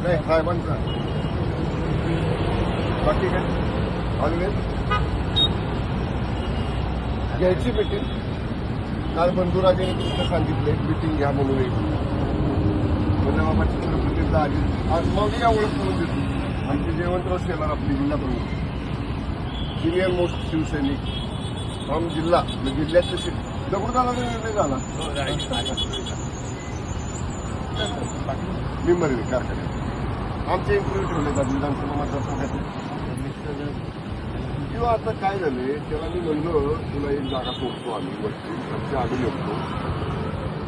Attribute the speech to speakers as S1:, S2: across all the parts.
S1: नाही साहेबांचा बाकी काय ऑलवेज घ्यायची मीटिंग. काल बंधुराजेने तुमचं सांगितलं एक मीटिंग घ्या म्हणून एक म्हणजे बाबाची सरपंच आली. आज मग या ओळख करून देतो. आमचे जयवंतराव शेलार आपली जिल्हा प्रमुख सिनियर मोस्ट शिवसैनिक फ्रॉम जिल्हा जिल्ह्यातले दगडूदाला निर्णय झाला मेंबर कारखान्यात आमचे इंटरव्ह्यू ठेवले जातात विधानसभा मतदारसंघाचे. किंवा आता काय झाले त्याला मी म्हणलो तुला एक जागा सोडतो आम्ही वरती आमच्या आम्ही येतो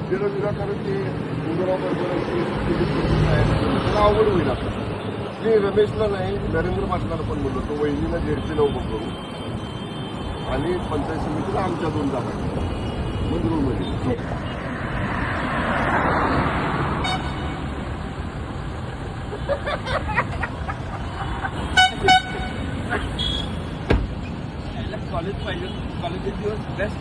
S1: त्याला विनाकारण ते त्याला आवड होईल आता. मी रमेशला नाही नरेंद्र पाटलाला पण बोललो तो वहिनीला जेडचे नाव करू आणि पंचायत समितीला आमच्या 2 जागा मंजूरमध्ये.
S2: कॉलेज पाहिजे कॉलेज दिवस बेस्ट